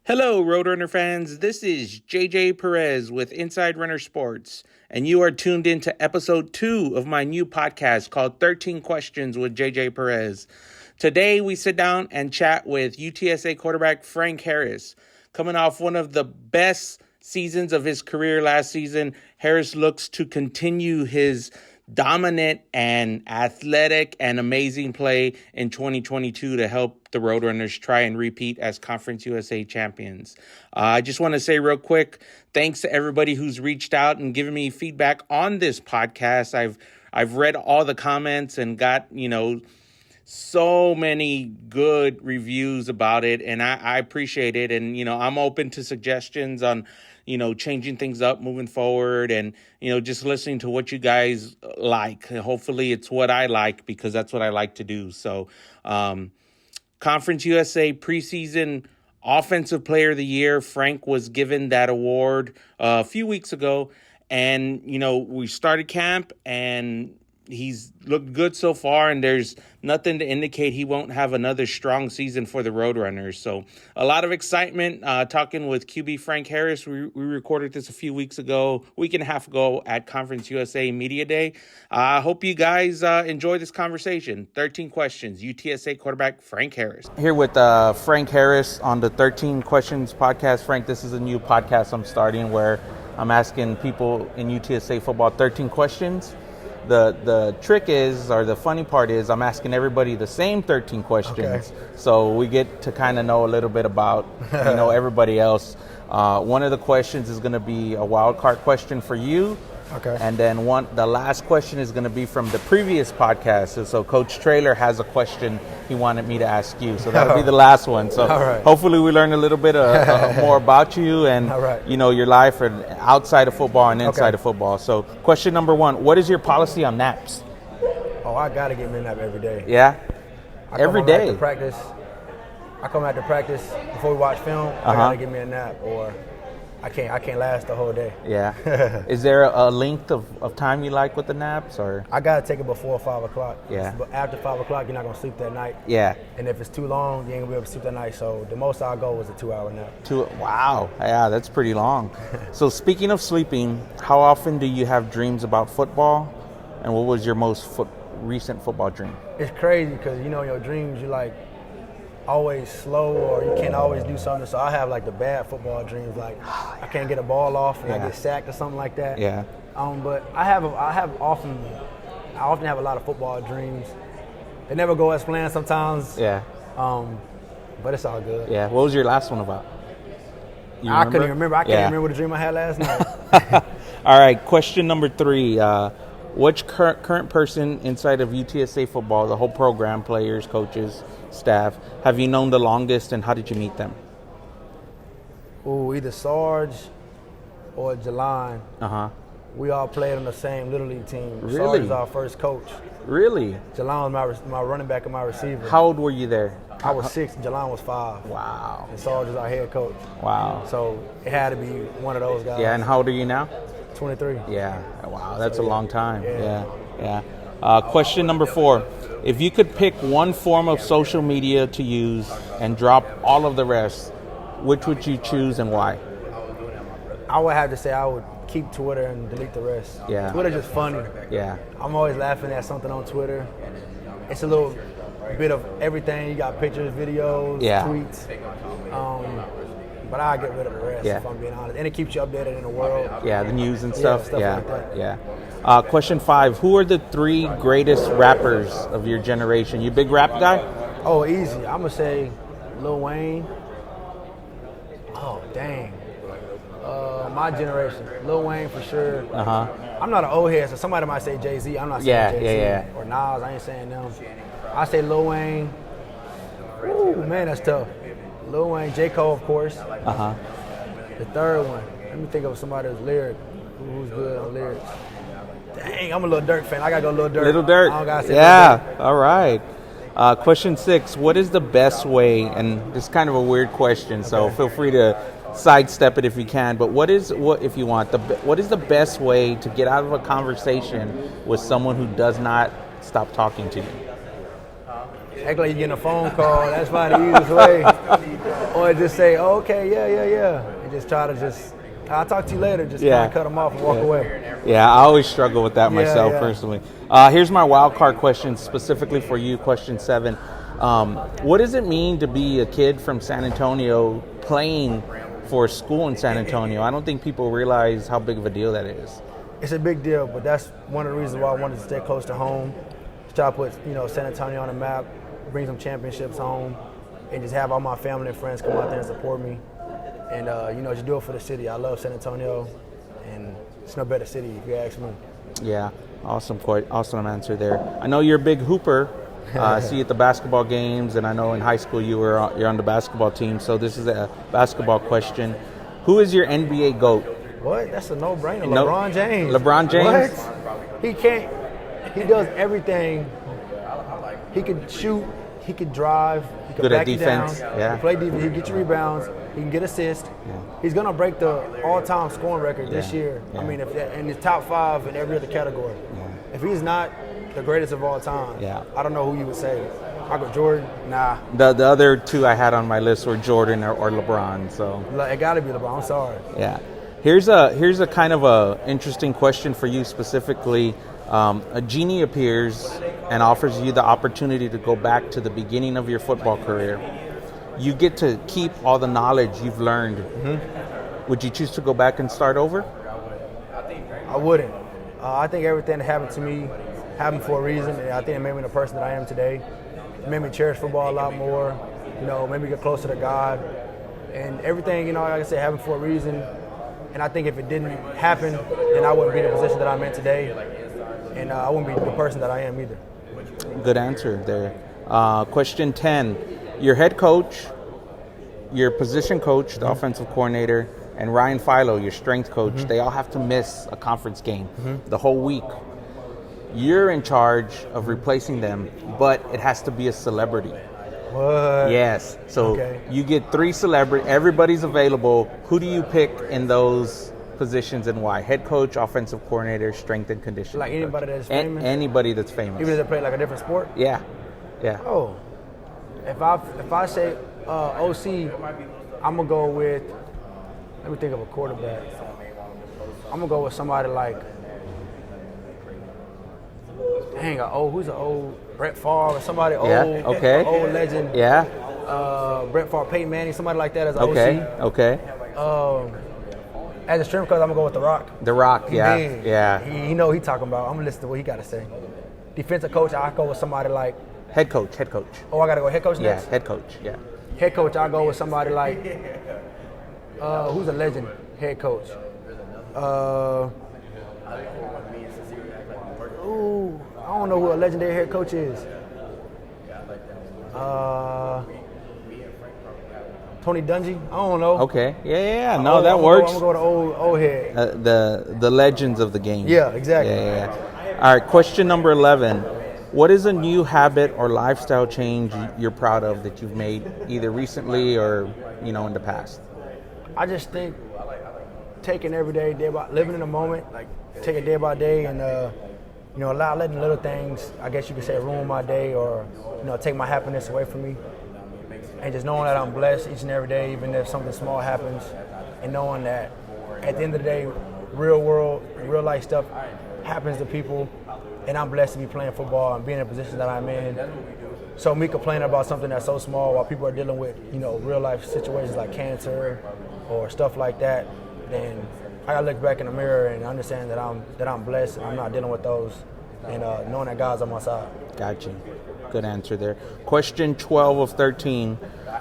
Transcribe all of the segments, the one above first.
Hello, Roadrunner fans. This is JJ Perez with Inside Runner Sports, and you are tuned in to episode 2 of my new podcast called 13 Questions with JJ Perez. Today, we sit down and chat with UTSA quarterback Frank Harris. Coming off one of the best seasons of his career last season, Harris looks to continue his dominant and athletic and amazing play in 2022 to help the Roadrunners try and repeat as Conference USA champions. I just want to say real quick, thanks to everybody who's reached out and given me feedback on this podcast. I've read all the comments and got, so many good reviews about it, and I appreciate it. And, I'm open to suggestions on, changing things up moving forward and, just listening to what you guys like. Hopefully it's what I like because that's what I like to do. So, Conference USA preseason Offensive Player of the Year, Frank was given that award a few weeks ago. And, we started camp and he's looked good so far, and there's nothing to indicate he won't have another strong season for the Roadrunners. So a lot of excitement talking with QB Frank Harris. We recorded this a week and a half ago at Conference USA Media Day. I hope you guys enjoy this conversation. 13 Questions, UTSA quarterback Frank Harris. Here with Frank Harris on the 13 Questions podcast. Frank, this is a new podcast I'm starting where I'm asking people in UTSA football 13 questions. The trick is, or the funny part is, I'm asking everybody the same 13 questions. Okay. So we get to kind of know a little bit about, everybody else. One of the questions is going to be a wild card question for you. Okay. And then the last question is going to be from the previous podcast. So Coach Traylor has a question he wanted me to ask you. So that'll be the last one. So Hopefully we learn a little bit more about you and, your life and outside of football and inside of football. So question number 1, what is your policy on naps? Oh, I got to get me a nap every day. Yeah? Every day? I come out to practice before we watch film. I got to get me a nap or I can't last the whole day. Yeah. Is there a length of time you like with the naps, or? I gotta take it before 5 o'clock. Yeah. But after 5 o'clock, you're not gonna sleep that night. Yeah. And if it's too long, you ain't gonna be able to sleep that night. So the most I'll go was a 2-hour nap. Wow. Yeah, that's pretty long. So speaking of sleeping, how often do you have dreams about football? And what was your most recent football dream? It's crazy because your dreams, you like always slow or you can't always do something. So I have like the bad football dreams, like I can't get a ball off and I get sacked or something like that. Yeah. But I often have a lot of football dreams. They never go as planned sometimes. Yeah. But it's all good. Yeah. What was your last one about? I couldn't even remember. I can't remember what dream I had last night. All right. Question number 3. Which current person inside of UTSA football, the whole program, players, coaches, staff, have you known the longest, and how did you meet them? Either Sarge or Jalan. We all played on the same Little League team. Really? Sarge is our first coach. Really? Jalan was my running back and my receiver. How old were you there? I was 6, Jalan was 5. Wow. And Sarge is our head coach. Wow. So it had to be one of those guys. Yeah, and how old are you now? 23. Yeah. Wow, that's a long time. Yeah. Question number 4. If you could pick one form of social media to use and drop all of the rest, which would you choose and why? I would have to say I would keep Twitter and delete the rest. Yeah. Twitter's just funny. Yeah. I'm always laughing at something on Twitter. It's a little bit of everything. You got pictures, videos, tweets. But I get rid of the rest, if I'm being honest. And it keeps you updated in the world. Yeah, the news and stuff. Like that. Yeah. Question 5. Who are the 3 greatest rappers of your generation? You a big rap guy? Oh, easy. I'm going to say Lil Wayne. Oh, dang. My generation. Lil Wayne for sure. I'm not an old head, so somebody might say Jay-Z. I'm not saying Jay-Z. Or Nas. I ain't saying them. I say Lil Wayne. Ooh, man, that's tough. Lil Wayne, J. Cole, of course. The third one, let me think of somebody who's who's good on lyrics. Dang, I'm a Lil Durk fan. I gotta go Lil Durk. Lil Durk. I don't gotta say Lil Durk. All right. Question 6. What is the best way? And this is kind of a weird question, so feel free to sidestep it if you can. But what is the best way to get out of a conversation with someone who does not stop talking to you? act like you're getting a phone call. That's probably the easiest way. Or just say, oh, okay, yeah. And just try to I'll talk to you later. Just kind of cut them off and walk away. Yeah, I always struggle with that myself personally. Here's my wild card question specifically for you, question 7. What does it mean to be a kid from San Antonio playing for a school in San Antonio? I don't think people realize how big of a deal that is. It's a big deal, but that's one of the reasons why I wanted to stay close to home. To try to put San Antonio on the map, bring some championships home, and just have all my family and friends come out there and support me. And, just do it for the city. I love San Antonio, and it's no better city if you ask me. Yeah, awesome answer there. I know you're a big hooper. I see you at the basketball games, and I know in high school you're on the basketball team, so this is a basketball question. Who is your NBA GOAT? What? That's a no-brainer. LeBron James. LeBron James? What? He does everything. He can shoot. He can drive. He can good back at defense. You down. Yeah. He can play defense. He can get you rebounds. He can get assists. Yeah. He's going to break the all-time scoring record this year. Yeah. I mean, and he's top 5 in every other category. Yeah. If he's not the greatest of all time, I don't know who you would say. Michael Jordan? Nah. The other 2 I had on my list were Jordan or LeBron. So it got to be LeBron. I'm sorry. Yeah. Here's a kind of a interesting question for you specifically. A genie appears and offers you the opportunity to go back to the beginning of your football career. You get to keep all the knowledge you've learned. Mm-hmm. Would you choose to go back and start over? I wouldn't. I think everything that happened to me happened for a reason, and I think it made me the person that I am today. It made me cherish football a lot more, made me get closer to God. And everything, like I said, happened for a reason. And I think if it didn't happen, then I wouldn't be in the position that I'm in today. And I wouldn't be the person that I am either. Good answer there. Question 10. Your head coach, your position coach, the offensive coordinator, and Ryan Philo, your strength coach, they all have to miss a conference game the whole week. You're in charge of replacing them, but it has to be a celebrity. What? Yes. So you get 3 celebrities. Everybody's available. Who do you pick in those positions and why? Head coach, offensive coordinator, strength and conditioning. Like anybody that's famous? Anybody that's famous. Even if they play like a different sport? Yeah. Oh. If I say OC, I'm going to go with, let me think of a quarterback. I'm going to go with somebody like, who's an old Brett Favre or somebody old legend. Yeah. Brett Favre, Peyton Manning, somebody like that as OC. Okay. As a strength coach, I'm going to go with The Rock. The Rock, yeah. He know what he talking about. I'm going to listen to what he got to say. Defensive coach, I'll go with somebody like, Head coach. Oh, I got to go head coach next? Yeah, head coach, yeah. Head coach, I'll go with somebody like, who's a legend head coach? I don't know who a legendary head coach is. Tony Dungy? I don't know. Okay, yeah. No, that works. I'm going to go to old head. The legends of the game. Yeah, exactly. Yeah. All right, question number 11. What is a new habit or lifestyle change you're proud of that you've made either recently or, in the past? I just think taking every day, living in the moment, like taking day by day and, letting little things, I guess you could say, ruin my day or, take my happiness away from me. And just knowing that I'm blessed each and every day, even if something small happens, and knowing that at the end of the day, real world, real life stuff happens to people. And I'm blessed to be playing football and being in a position that I'm in. So me complaining about something that's so small while people are dealing with, real life situations like cancer or stuff like that, then I gotta look back in the mirror and understand that I'm blessed and I'm not dealing with those, and knowing that God's on my side. Gotcha. Good answer there. Question 12 of 13.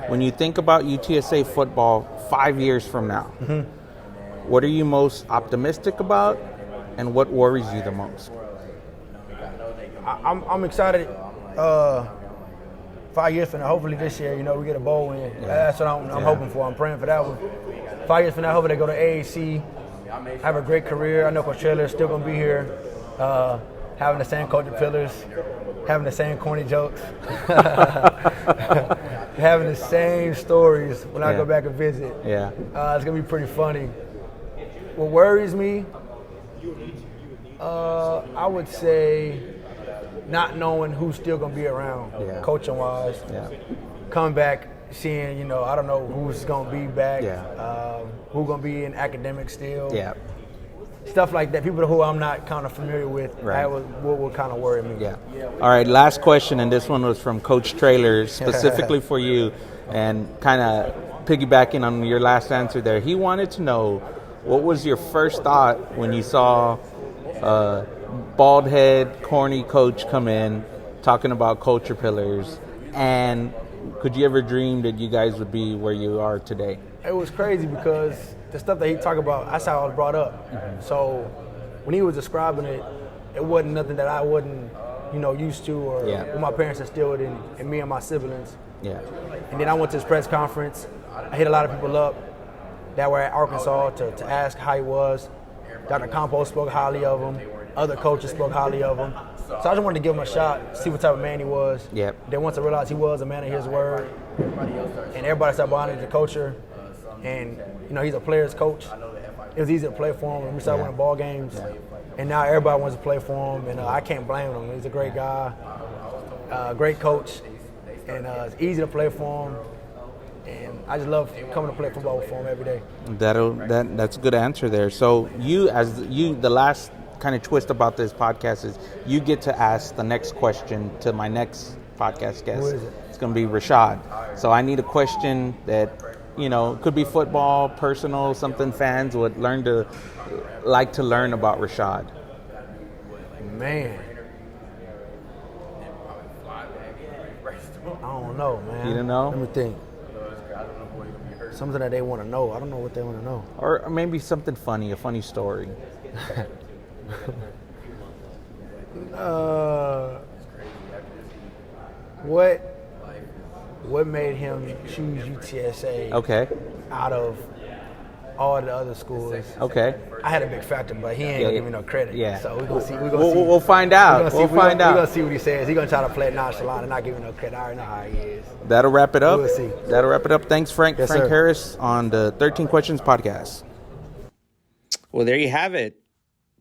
When you think about UTSA football 5 years from now, what are you most optimistic about, and what worries you the most? I'm excited. 5 years from now, hopefully this year, we get a bowl win. That's what I'm hoping for. I'm praying for that one. 5 years from now, hopefully they go to AAC, have a great career. I know Coach Taylor is still going to be here, having the same culture pillars, having the same corny jokes, having the same stories when I go back and visit. Yeah. It's going to be pretty funny. What worries me, I would say not knowing who's still gonna be around, coaching wise. Yeah. Coming back, seeing, I don't know who's gonna be back. Who's gonna be in academics still. Yeah. Stuff like that. People who I'm not kind of familiar with. Right. That was what would kind of worry me. Yeah. All right. Last question, and this one was from Coach Traylor specifically for you, and kind of piggybacking on your last answer there. He wanted to know, what was your first thought when you saw bald head, corny coach come in talking about culture pillars, and could you ever dream that you guys would be where you are today? It was crazy because the stuff that he talked about, that's how I was brought up. Mm-hmm. So when he was describing it, it wasn't nothing that I wasn't, used to, or what my parents instilled in me and my siblings. Yeah. And then I went to his press conference. I hit a lot of people up that were at Arkansas to ask how he was. Dr. Campos spoke highly of him. Other coaches spoke highly of him. So I just wanted to give him a shot, see what type of man he was. Yep. Then once I realized he was a man of his word, and everybody started buying into the culture, and he's a player's coach. It was easy to play for him when we started winning ball games, and now everybody wants to play for him, and I can't blame him. He's a great guy, great coach, and it's easy to play for him. And I just love coming to play football for him every day. That's a good answer there. So the last kind of twist about this podcast is you get to ask the next question to my next podcast guest. Who is it? It's going to be Rashad. So I need a question that, could be football, personal, something fans would like to learn about Rashad. Man. I don't know, man. You don't know? Let me think. Something that they want to know. I don't know what they want to know. Or maybe something funny, a funny story. What made him choose UTSA? Okay. Out of all the other schools. Okay. I had a big factor, but he ain't gonna give me no credit. Yeah. So we're gonna see. We'll find out. We'll find out. We're gonna see what he says. He's gonna try to play it nonchalant and not give me no credit. I already know how he is. That'll wrap it up. We'll see. That'll wrap it up. Thanks, Frank. Yes, Frank sir. Harris on the 13 Questions podcast. Well, there you have it.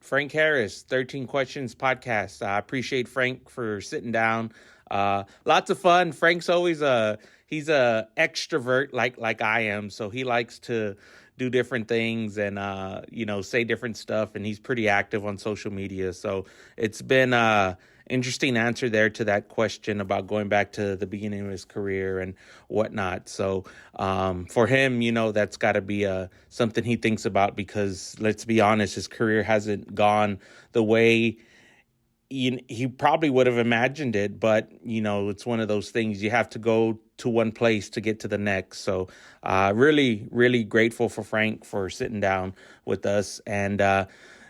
Frank Harris, 13 Questions podcast. I appreciate Frank for sitting down. Lots of fun. Frank's always he's a extrovert like I am, so he likes to do different things and say different stuff, and he's pretty active on social media. So it's been interesting answer there to that question about going back to the beginning of his career and whatnot. So for him, that's got to be something he thinks about, because let's be honest, his career hasn't gone the way he probably would have imagined it, but it's one of those things. You have to go to one place to get to the next. So really, really grateful for Frank for sitting down with us, and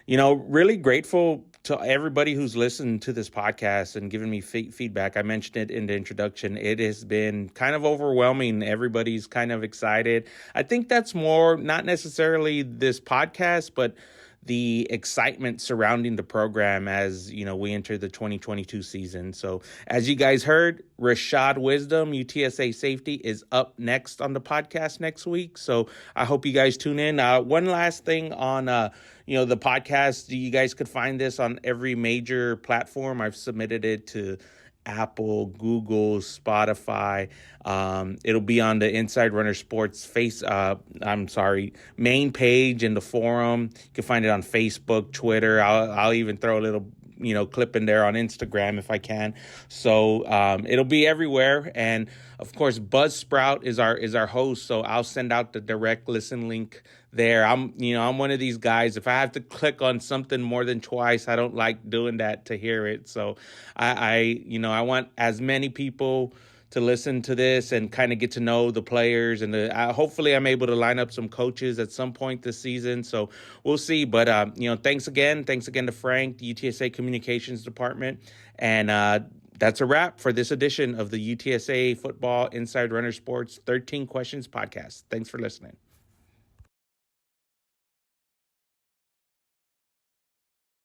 really grateful to everybody who's listened to this podcast and given me feedback. I mentioned it in the introduction. It has been kind of overwhelming. Everybody's kind of excited. I think that's more not necessarily this podcast, but the excitement surrounding the program as, we enter the 2022 season. So as you guys heard, Rashad Wisdom, UTSA safety, is up next on the podcast next week. So I hope you guys tune in. One last thing on, the podcast, you guys could find this on every major platform. I've submitted it to Apple, Google, Spotify. It'll be on the Inside Runner Sports main page in the forum. You can find it on Facebook, Twitter. I'll even throw a little clip in there on Instagram if I can. So it'll be everywhere. And of course, Buzzsprout is our host. So I'll send out the direct listen link there. I'm one of these guys. If I have to click on something more than twice, I don't like doing that to hear it. So I want as many people to listen to this and kind of get to know the players, and hopefully I'm able to line up some coaches at some point this season. So we'll see. But thanks again to Frank, the UTSA Communications Department, and that's a wrap for this edition of the UTSA Football Inside Runner Sports 13 Questions podcast. Thanks for listening.